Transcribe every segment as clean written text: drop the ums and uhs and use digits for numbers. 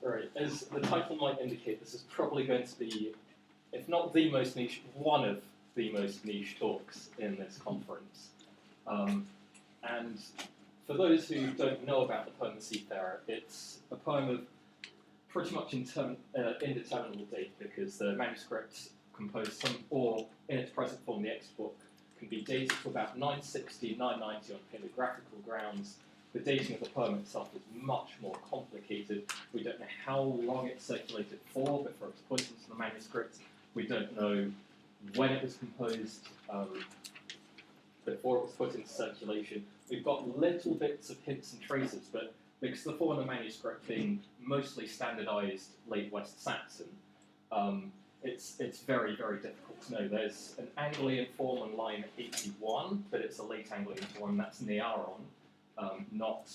Right, as the title might indicate, this is probably going to be, if not the most niche, one of the most niche talks in this conference. And for those who don't know about the poem The Seafarer, it's a poem of pretty much indeterminable date, because the manuscript composed or in its present form, the X book, can be dated to about 960, 990 on paleographical grounds. The dating of the poem itself is much more complicated. We don't know how long it circulated for before it was put into the manuscript. We don't know when it was composed before it was put into circulation. We've got little bits of hints and traces, but because the form of the manuscript being mostly standardized late West Saxon, it's very, very difficult to know. There's an Anglian form on line 81, but it's a late Anglian form, that's Nearon, not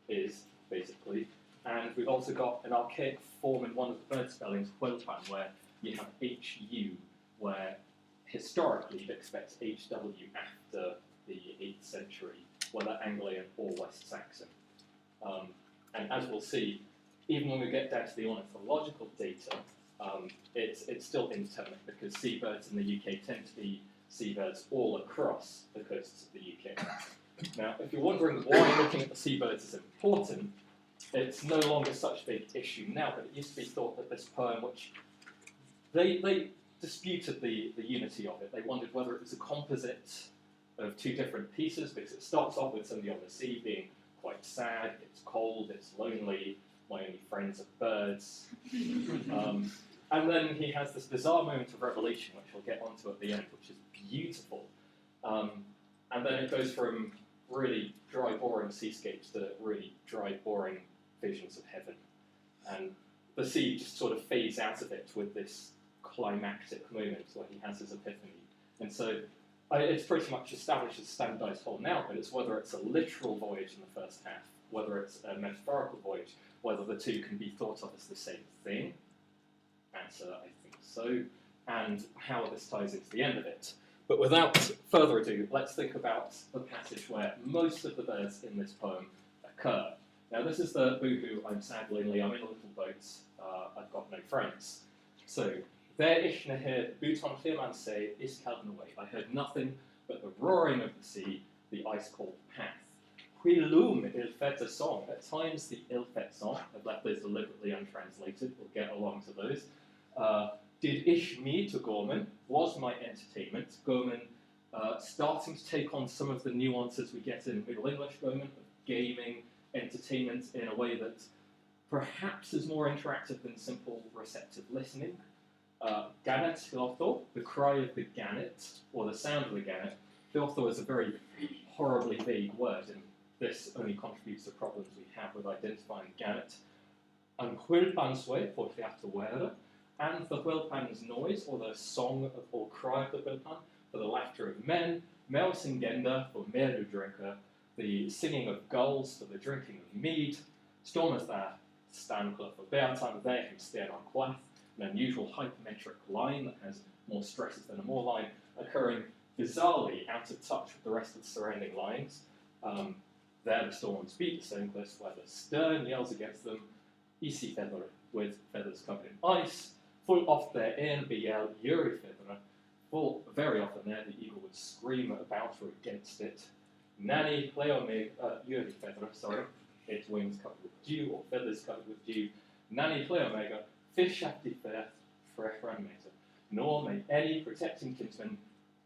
is, basically. And we've also got an archaic form in one of the bird spellings, Huelpan, where you have HU, where historically it expects HW after the 8th century, whether Anglian or West Saxon. And as we'll see, even when we get down to the ornithological data, it's still indeterminate, because seabirds in the UK tend to be seabirds all across the coasts of the UK. Now, if you're wondering why looking at the seabirds is important, it's no longer such a big issue now, but it used to be thought that this poem, which they disputed the unity of it. They wondered whether it was a composite of two different pieces, because it starts off with somebody on the sea being quite sad, it's cold, it's lonely, my only friends are birds. And then he has this bizarre moment of revelation, which we'll get onto at the end, which is beautiful. And then it goes from really dry, boring seascapes to really dry, boring visions of heaven. And the sea just sort of fades out of it with this climactic moment where he has his epiphany. And so it's pretty much established as a standardized whole now, but it's whether it's a literal voyage in the first half, whether it's a metaphorical voyage, whether the two can be thought of as the same thing. Answer, I think so. And how this ties into the end of it. But without further ado, let's think about the passage where most of the birds in this poem occur. Now, this is the boohoo, I'm sad, lonely, I'm in a little boat, I've got no friends. So, there ishna here, Bhutan Clearman say, is calden away. I heard nothing but the roaring of the sea, the ice-cold path. Quilum il-fet song. At times, the il-fet song, I've left those deliberately untranslated, we'll get along to those. Did ish me to Gorman, was my entertainment. Gorman starting to take on some of the nuances we get in Middle English Gorman, of gaming, entertainment in a way that perhaps is more interactive than simple receptive listening. Gannet Filotho, the cry of the gannet, or the sound of the gannet. Filotho is a very horribly vague word, and this only contributes to problems we have with identifying gannet. And Huilpanswe, for Theater, and the Huilpan's noise, or the song of, or cry of the Huilpan, for the laughter of men, Melsingenda, for Merlu drinker, the singing of gulls, for the drinking of mead, Stormatha, Stankla, for Beartan, there him stare on Quath, an unusual hypermetric line that has more stresses than a more line, occurring bizarrely out of touch with the rest of the surrounding lines. There the storms beat the Stonecliffs, where the stern yells against them, Isi feather with feathers covered in ice, full oft there in be yelled Yuri feather, full very often there the eagle would scream about or against it. Nanny Cleomeg Yuri feather, sorry, its wings covered with dew or feathers covered with dew. Nanny Cleomega, fish after faith, fresh ranmator, nor may any protecting kinsman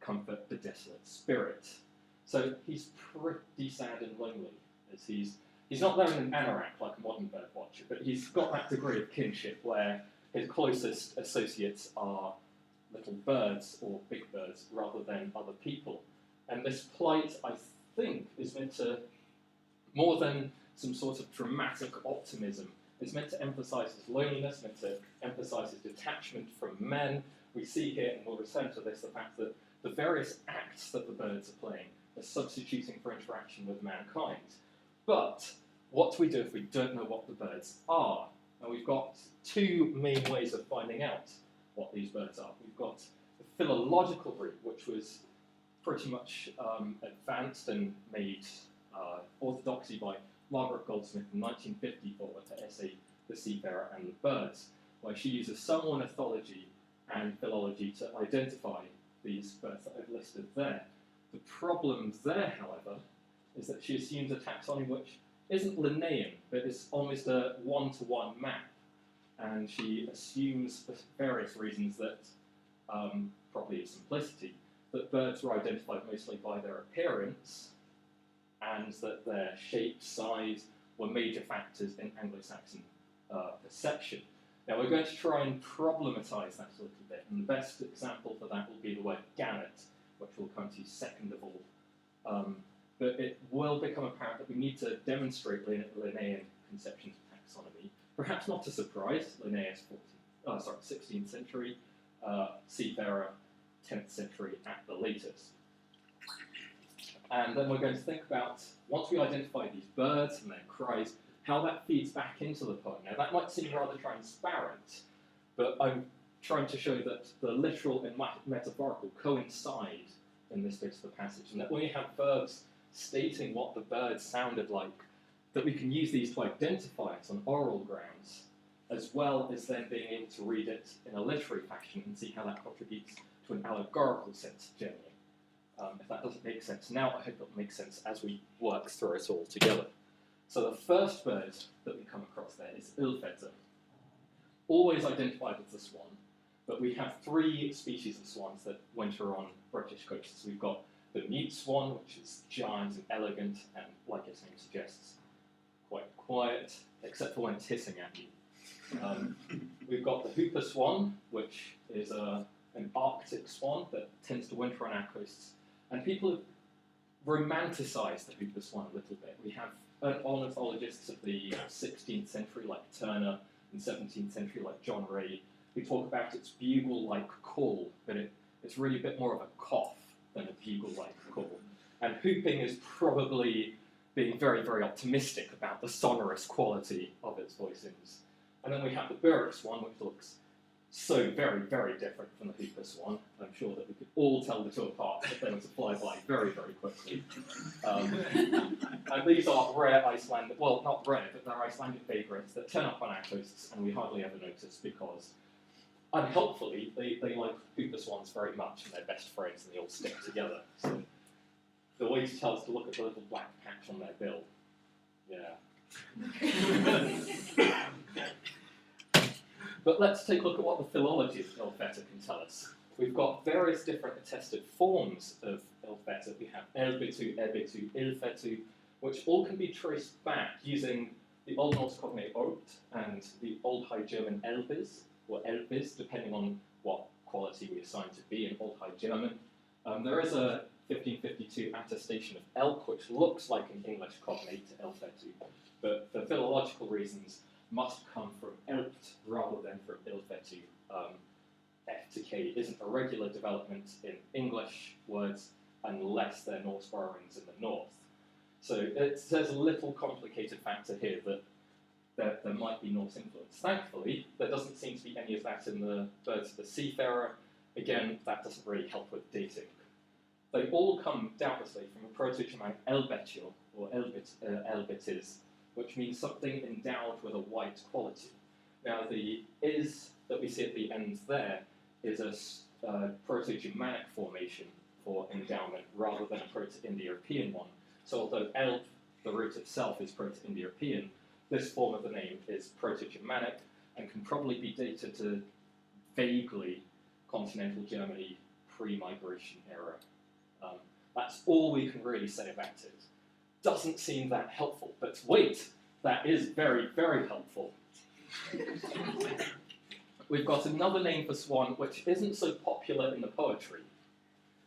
comfort the desolate spirit. So he's pretty sad and lonely, as he's not there in an anorak like a modern bird watcher, but he's got that degree of kinship where his closest associates are little birds or big birds rather than other people. And this plight, I think, is meant to, more than some sort of dramatic optimism, it's meant to emphasize his loneliness, meant to emphasize his detachment from men. We see here, and we'll return to this, the fact that the various acts that the birds are playing are substituting for interaction with mankind. But what do we do if we don't know what the birds are? And we've got two main ways of finding out what these birds are. We've got the philological route, which was pretty much advanced and made orthodoxy by Margaret Goldsmith in 1954 with her essay, The the seafarer and the birds, where she uses some ornithology and philology to identify these birds that I've listed there. The problem there, however, is that she assumes a taxonomy which isn't Linnaean, but is almost a one-to-one map. And she assumes, for various reasons, that, probably of simplicity, that birds were identified mostly by their appearance, and that their shape, size, were major factors in Anglo-Saxon perception. Now we're going to try and problematise that a little bit, and the best example for that will be the word gannet, which we'll come to second of all. But it will become apparent that we need to demonstrate Linnaean conceptions of taxonomy. Perhaps not a surprise, Linnaeus 16th century, Seafarer 10th century at the latest. And then we're going to think about, once we identify these birds and their cries, how that feeds back into the poem. Now that might seem rather transparent, but I'm trying to show that the literal and metaphorical coincide in this bit of the passage, and that when you have verbs stating what the bird sounded like, that we can use these to identify it on oral grounds, as well as then being able to read it in a literary fashion and see how that contributes to an allegorical sense generally. If that doesn't make sense now, I hope it'll make sense as we work through it all together. So the first bird that we come across there is Ilfeta, always identified as the swan, but we have three species of swans that winter on British coasts. We've got the mute swan, which is giant and elegant, and like its name suggests, quite quiet, except for when it's hissing at you. We've got the hooper swan, which is an Arctic swan that tends to winter on our coasts. And people have romanticised the hooper swan a little bit. We have ornithologists of the 16th century like Turner, and 17th century like John Ray, who talk about its bugle-like call, but it's really a bit more of a cough than a bugle-like call. And hooping is probably being very, very optimistic about the sonorous quality of its voicings. And then we have the Berwick swan, which looks so very, very different from the hooper swan. I'm sure that we could all tell the two apart if they were to fly by very, very quickly. And these are rare Icelandic, well, not rare, but they're Icelandic vagrants that turn up on our coasts and we hardly ever notice because, unhelpfully, they like hooper swans very much and they're best friends and they all stick together. So the way to tell is to look at the little black patch on their bill. Yeah. But let's take a look at what the philology of Ilfeta can tell us. We've got various different attested forms of Ilfeta. We have Elbitu, Ebitu, Ilfetu, which all can be traced back using the Old Norse cognate Obt and the Old High German Elbis, or Elbis, depending on what quality we assign to be in Old High German. There is a 1552 attestation of Elk, which looks like an English cognate to Elfetu, but for philological reasons, must come from Elpt rather than from Ilfetu. F to K isn't a regular development in English words unless they're Norse borrowings in the north. So there's a little complicated factor here that there might be Norse influence. Thankfully, there doesn't seem to be any of that in the birds of the Seafarer. Again, that doesn't really help with dating. They all come doubtlessly from a Proto-Germanic elbetio, or elbitis, which means something endowed with a white quality. Now, the is that we see at the ends there is a Proto-Germanic formation for endowment rather than a Proto-Indo-European one. So although elb, the root itself, is Proto-Indo-European, this form of the name is Proto-Germanic and can probably be dated to vaguely continental Germany pre-migration era. That's all we can really say about it. Doesn't seem that helpful, but wait, that is very, very helpful. We've got another name for swan which isn't so popular in the poetry,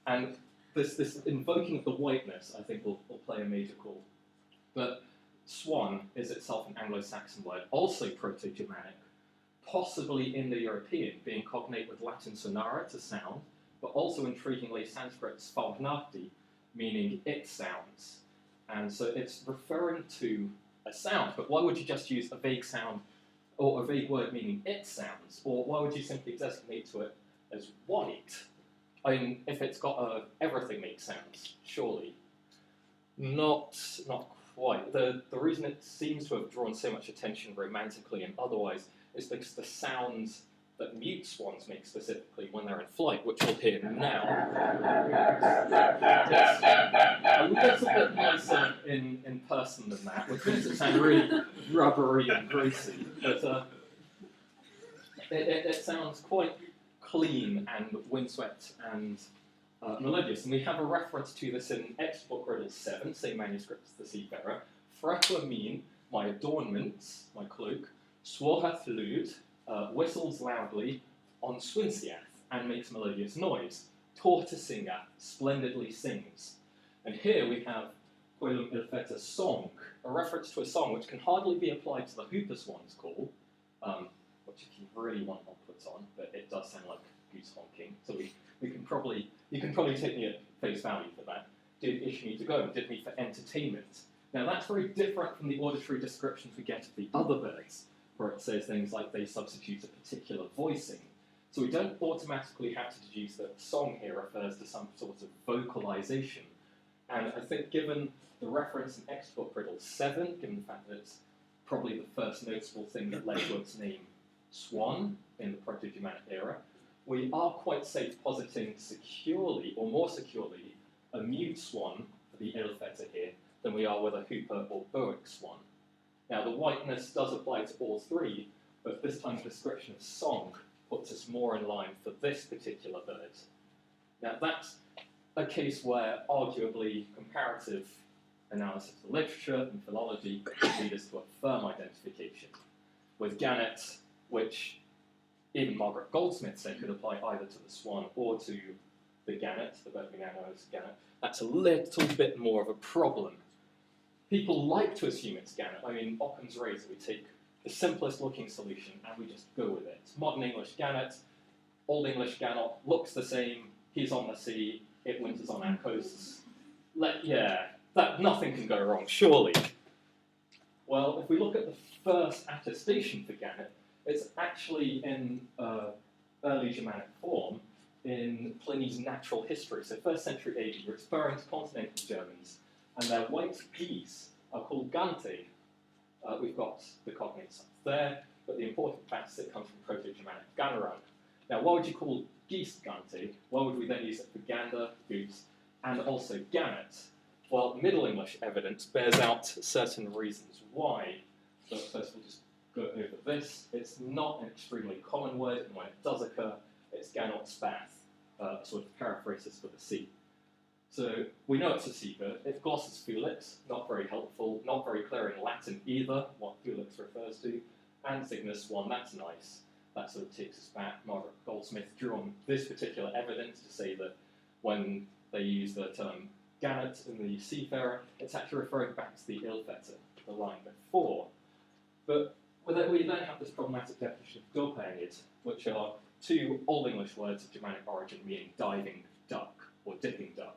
and this invoking of the whiteness, I think, will play a major role. But swan is itself an Anglo-Saxon word, also Proto-Germanic, possibly Indo-European, being cognate with Latin sonara to sound, but also intriguingly Sanskrit svagnati, meaning it sounds. And so it's referring to a sound, but why would you just use a vague sound or a vague word meaning it sounds? Or why would you simply designate to it as white? I mean, if it's got everything makes sounds, surely. Not quite. The reason it seems to have drawn so much attention romantically and otherwise is because the sounds that mute swans make specifically when they're in flight, which we'll hear now. It's a little bit nicer in person than that, which makes it sound really rubbery and greasy. But it sounds quite clean and windswept and melodious. And we have a reference to this in Export Riddle 7, same manuscript as the Seafarer. Frechua mean, my adornments, my cloak, swarhath lewd, whistles loudly on swinsiath and makes melodious noise. Tortoisinga splendidly sings. And here we have Coelum ilfeta song, a reference to a song which can hardly be applied to the hooper swan's call, which if you really want one puts on, but it does sound like goose honking. So you can probably take me at face value for that. Did issue me to go, did me for entertainment. Now that's very different from the auditory descriptions we get of the other birds, where it says things like they substitute a particular voicing. So we don't automatically have to deduce that song here refers to some sort of vocalization. And I think given the reference in Export Riddle 7, given the fact that it's probably the first noticeable thing that led to its name swan in the Proto-Germanic era, we are quite safe positing securely, or more securely, a mute swan for the ilfeta here than we are with a hooper or boic swan. Now, the whiteness does apply to all three, but this time's description of song puts us more in line for this particular bird. Now, that's a case where, arguably, comparative analysis of literature and philology could lead us to a firm identification. With gannet, which even Margaret Goldsmith said could apply either to the swan or to the gannet, the bird we now know as gannet, that's a little bit more of a problem. People like to assume it's gannet. I mean, Occam's razor, we take the simplest looking solution and we just go with it. Modern English gannet, Old English gannet, looks the same, he's on the sea, it winters on our coasts. Nothing can go wrong, surely. Well, if we look at the first attestation for gannet, it's actually in early Germanic form in Pliny's Natural History, so 1st century AD, we're referring to continental Germans, and their white geese are called gante. We've got the cognates up there, but the important fact is it comes from Proto-Germanic gannerang. Now, why would you call geese gante? Why would we then use it for gander, goose, and also gannet? Well, Middle English evidence bears out certain reasons why, but first we'll just go over this. It's not an extremely common word, and when it does occur, it's ganot spath, sort of paraphrasis for the sea. So we know it's a seabird. If glossus felix, not very helpful, not very clear in Latin either, what felix refers to, and cygnus swan, that's nice. That sort of takes us back. Margaret Goldsmith drew on this particular evidence to say that when they use the term gannet in the Seafarer, it's actually referring back to the ilfeta, the line before. But we then have this problematic definition of dopeingid, which are two Old English words of Germanic origin meaning diving duck or dipping duck.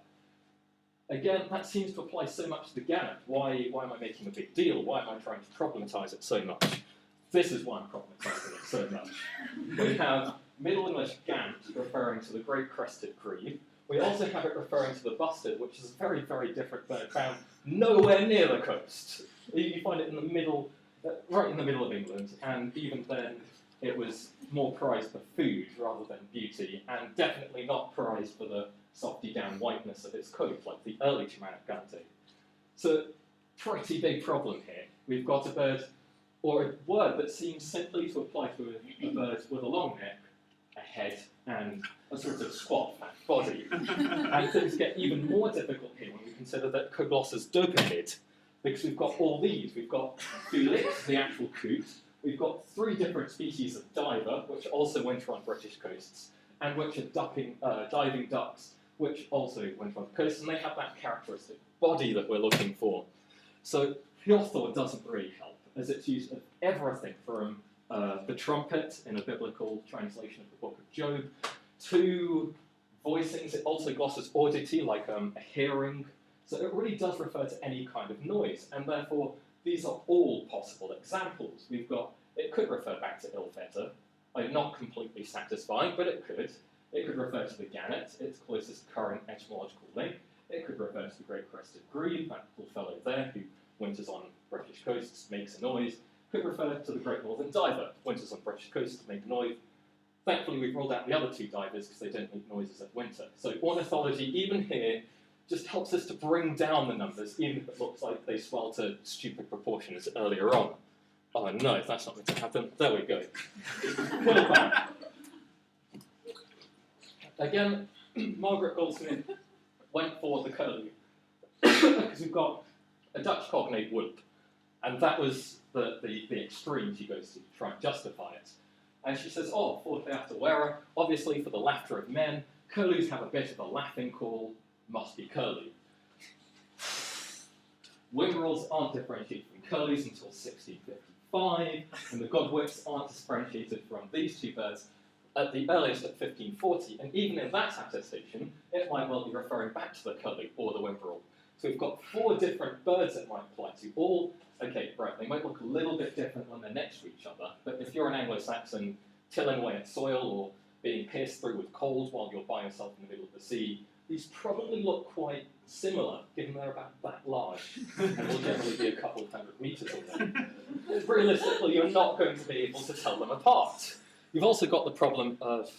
Again, that seems to apply so much to the gannet. Why am I making a big deal? Why am I trying to problematise it so much? This is why I'm problematising it so much. We have Middle English gant referring to the great crested grebe. We also have it referring to the bustard, which is a very, very different bird found nowhere near the coast. You find it in the middle, right in the middle of England, and even then it was more prized for food rather than beauty, and definitely not prized for the softy down whiteness of its coat, like the early Germanic gante. So, pretty big problem here. We've got a bird, or a word that seems simply to apply to a bird with a long neck, a head, and a sort of squat, fat body. And things get even more difficult here when we consider that Coglossus dopeingid, because we've got all these. We've got Felix, the actual coot. We've got 3 different species of diver, which also winter on British coasts, and which are diving ducks, which also winter on the coast, and they have that characteristic body that we're looking for. So Hiothor doesn't really help, as it's used of everything from the trumpet in a biblical translation of the book of Job, to voicings. It also glosses audity, like a hearing. So it really does refer to any kind of noise, and therefore these are all possible examples. We've got, it could refer back to ilfeta, not completely satisfying, but it could. It could refer to the gannet, its closest current etymological link. It could refer to the great crested grebe, that little fellow there who winters on British coasts, makes a noise, could refer to the Great Northern Diver, winters on British coasts, make a noise. Thankfully, we've ruled out the other two divers because they don't make noises at winter. So ornithology, even here, just helps us to bring down the numbers, even if it looks like they swell to stupid proportions earlier on. Oh no, that's not going to happen. There we go. Quill back. Again, Margaret Goldsmith went for the curlew because we've got a Dutch cognate whoop, and that was the extreme she goes to try and justify it. And she says, oh, for theatre wearer, obviously for the laughter of men, curlews have a bit of a laughing call, must be curlew. Whimbrels aren't differentiated from curlews until 1655, and the godwits aren't differentiated from these two birds at the earliest at 1540, and even in that attestation, it might well be referring back to the curlew or the whimbrel. So we've got 4 different birds it might apply to, all, okay, right, they might look a little bit different when they're next to each other, but if you're an Anglo-Saxon tilling away at soil or being pierced through with cold while you're by yourself in the middle of the sea, these probably look quite similar, given they're about that large, and will generally be a couple of 100 metres away. Realistically, you're not going to be able to tell them apart. You've also got the problem of,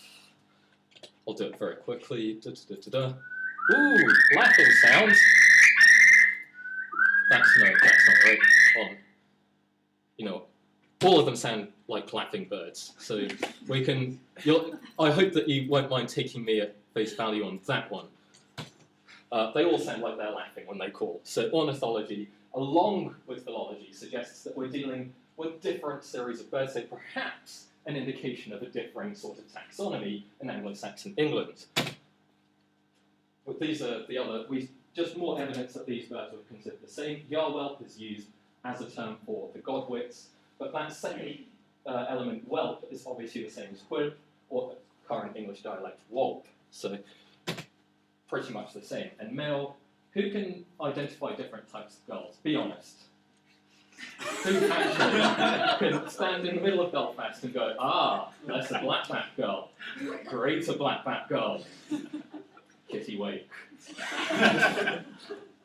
I'll do it very quickly, Ooh, laughing sounds. That's not right. You know, all of them sound like laughing birds. So we can, I hope that you won't mind taking me at face value on that one. They all sound like they're laughing when they call. So ornithology, along with philology, suggests that we're dealing with different series of birds, so perhaps an indication of a differing sort of taxonomy in Anglo-Saxon England. But these are the other, just more evidence that these birds were considered the same. Yarwhelp is used as a term for the godwits, but that second element, whelp, is obviously the same as whoop, or current English dialect, wholp. So pretty much the same. And male, who can identify different types of gulls? Be honest. Who actually can stand in the middle of Belfast and go, ah, that's a black-back gull, greater black-back gull, kitty wake.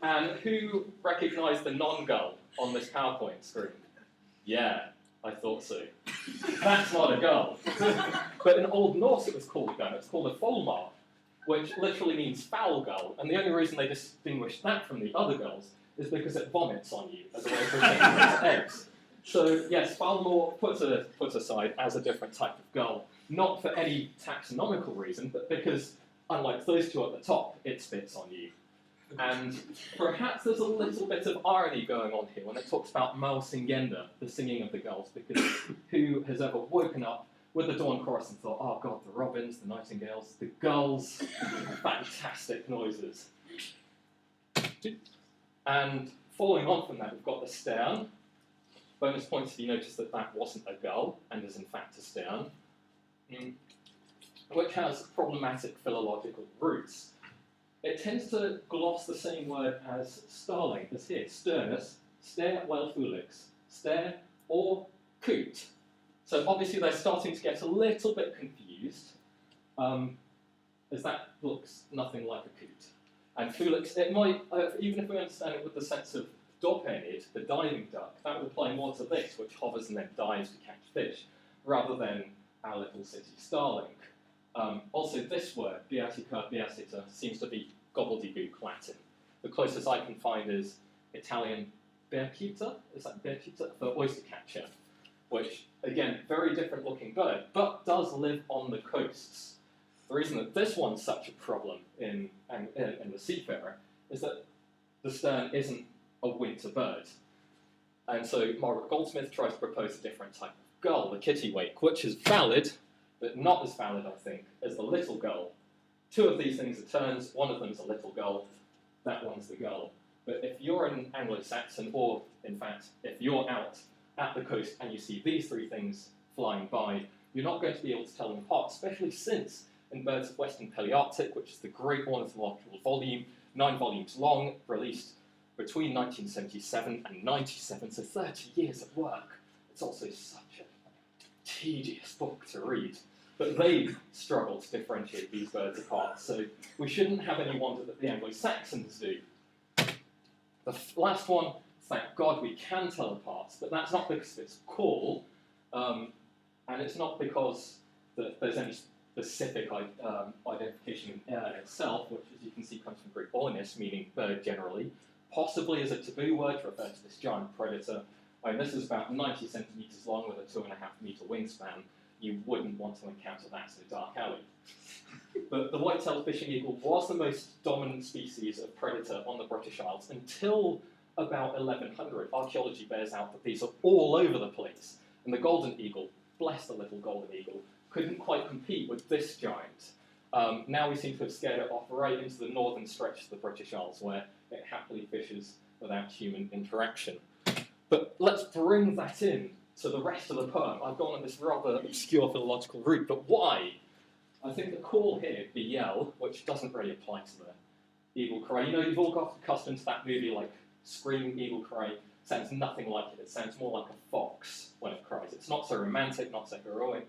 And who recognised the non-gull on this PowerPoint screen? Yeah, I thought so. That's not a gull. But in Old Norse it was called a gull, it's called a folmar, which literally means foul gull, and the only reason they distinguished that from the other gulls is because it vomits on you as a way of protecting its eggs. So yes, Falmore put aside as a different type of gull, not for any taxonomical reason, but because, unlike those two at the top, it spits on you. And perhaps there's a little bit of irony going on here when it talks about Mal Singenda, the singing of the gulls, because who has ever woken up with the dawn chorus and thought, oh god, the robins, the nightingales, the gulls, fantastic noises. And following on from that, we've got the stern. Bonus points if you notice that that wasn't a gull, and is in fact a stern, which has problematic philological roots. It tends to gloss the same word as starling, as here, sternus, stare well fulix, stare or coot. So obviously they're starting to get a little bit confused, as that looks nothing like a coot. And fulix, it might, even if we understand it with the sense of dopenid, the diving duck, that would apply more to this, which hovers and then dives to catch fish, rather than our little city starling. Also, this word, beatica, beatita, seems to be gobbledygook Latin. The closest I can find is Italian bearcita, is that bearcita? For oyster catcher, which, again, very different looking bird, but does live on the coasts. The reason that this one's such a problem in the Seafarer is that the stern isn't a winter bird. And so Margaret Goldsmith tries to propose a different type of gull, the kittiwake, which is valid, but not as valid, I think, as the little gull. Two of these things are terns, one of them's a little gull, that one's the gull. But if you're an Anglo-Saxon, or in fact, if you're out at the coast and you see these three things flying by, you're not going to be able to tell them apart, especially since in Birds of Western Palearctic, which is the great ornithological volume, 9 volumes long, released between 1977 and 97, so 30 years of work. It's also such a tedious book to read. But they struggle to differentiate these birds apart, so we shouldn't have any wonder that the Anglo-Saxons do. The last one, thank God we can tell apart, but that's not because it's call, and it's not because there's any specific identification in itself, which, as you can see, comes from Greek ornis, meaning bird generally, possibly as a taboo word to refer to this giant predator. I mean, this is about 90 centimetres long with a 2.5 metre wingspan. You wouldn't want to encounter that in a dark alley. But the white-tailed fishing eagle was the most dominant species of predator on the British Isles until about 1100. Archaeology bears out that these are all over the place. And the golden eagle, bless the little golden eagle, couldn't quite compete with this giant. Now we seem to have scared it off right into the northern stretch of the British Isles, where it happily fishes without human interaction. But let's bring that in to the rest of the poem. I've gone on this rather obscure philological route, but why? I think the call here, Biel, which doesn't really apply to the eagle cry. You know, you've all got accustomed to that movie, like Screaming Eagle Cry. Sounds nothing like it. It sounds more like a fox when it cries. It's not so romantic, not so heroic,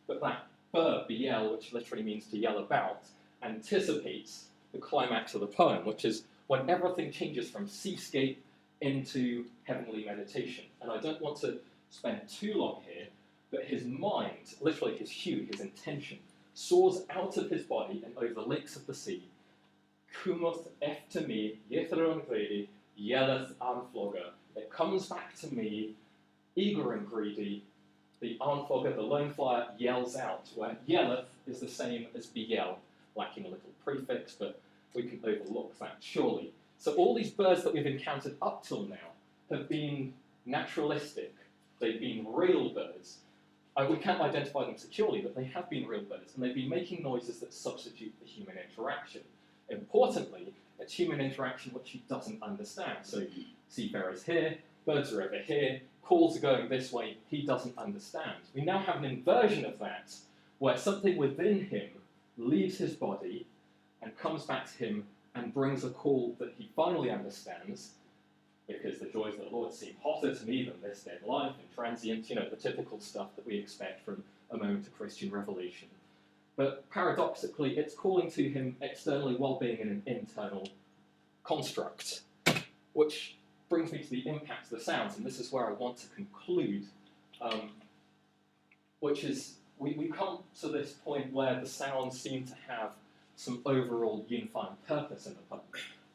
but that bird, Biel, which literally means to yell about, anticipates the climax of the poem, which is when everything changes from seascape into heavenly meditation. And I don't want to spend too long here, but his mind, literally his hue, his intention, soars out of his body and over the lakes of the sea. Cumeth efte me, yethron gredi, yelleth anflogger. It comes back to me, eager and greedy. The anflogger, the lone flyer, yells out, where yelleth is the same as Biel, lacking a little prefix, but we can overlook that, surely. So all these birds that we've encountered up till now have been naturalistic. They've been real birds. We can't identify them securely, but they have been real birds, and they've been making noises that substitute the human interaction. Importantly, it's human interaction which he doesn't understand. So Seafarer's here, birds are over here, calls are going this way, he doesn't understand. We now have an inversion of that, where something within him leaves his body and comes back to him and brings a call that he finally understands, because the joys of the Lord seem hotter to me than this dead life and transient, you know, the typical stuff that we expect from a moment of Christian revelation. But paradoxically, it's calling to him externally while being in an internal construct, which brings me to the impact of the sounds, and this is where I want to conclude, which is we come to this point where the sounds seem to have some overall unifying purpose in the poem.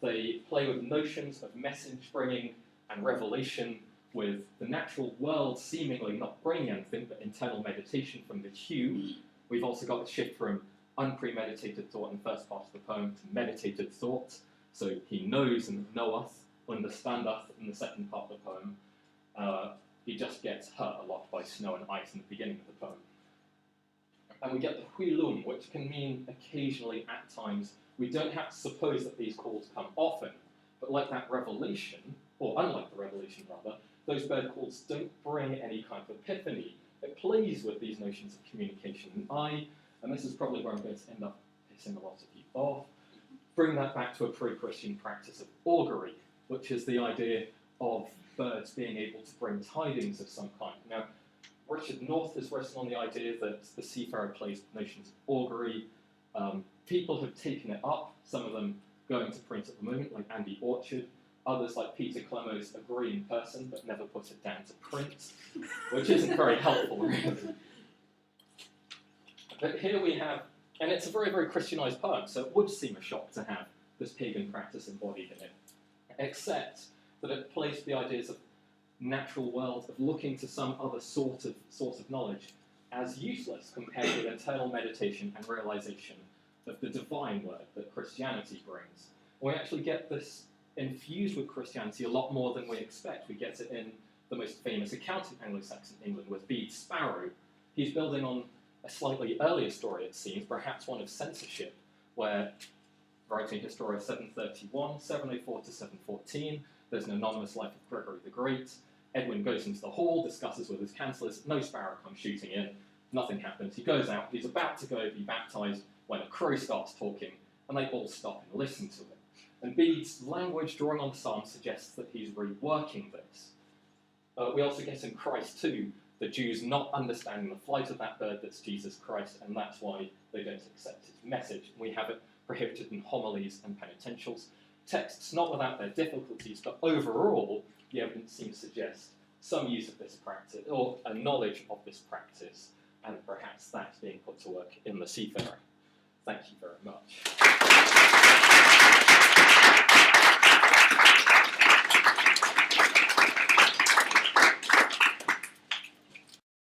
They play with notions of message bringing and revelation, with the natural world seemingly not bringing anything but internal meditation from the hue. We've also got the shift from unpremeditated thought in the first part of the poem to meditated thought. So he knows and knoweth, understandeth in the second part of the poem. He just gets hurt a lot by snow and ice in the beginning of the poem. And we get the huilum, which can mean occasionally, at times. We don't have to suppose that these calls come often, but like that revelation, or unlike the revelation rather, those bird calls don't bring any kind of epiphany. It plays with these notions of communication and this is probably where I'm going to end up pissing a lot of you off, bring that back to a pre-Christian practice of augury, which is the idea of birds being able to bring tidings of some kind. Now, Richard North has written on the idea that the Seafarer plays with notions of augury. People have taken it up, some of them going to print at the moment, like Andy Orchard. Others, like Peter Clemos, agree in person, but never put it down to print, which isn't very helpful, really. But here we have, and it's a very, very Christianized poem, so it would seem a shock to have this pagan practice embodied in it, except that it plays with the ideas of natural world, of looking to some other source of knowledge, as useless compared with internal meditation and realization of the divine word that Christianity brings. We actually get this infused with Christianity a lot more than we expect. We get it in the most famous account in Anglo-Saxon England with Bede's Sparrow. He's building on a slightly earlier story, it seems, perhaps one of censorship, where, writing Historia 731, 704 to 714, there's an anonymous life of Gregory the Great. Edwin goes into the hall, discusses with his councillors, no sparrow comes shooting in, nothing happens. He goes out, he's about to go be baptised when a crow starts talking, and they all stop and listen to it. And Bede's language drawing on the Psalm suggests that he's reworking this. We also get in Christ too, the Jews not understanding the flight of that bird that's Jesus Christ, and that's why they don't accept his message. We have it prohibited in homilies and penitentials. Texts not without their difficulties, but overall, the evidence seems to suggest some use of this practice, or a knowledge of this practice, and perhaps that's being put to work in the Seafarer. Thank you very much.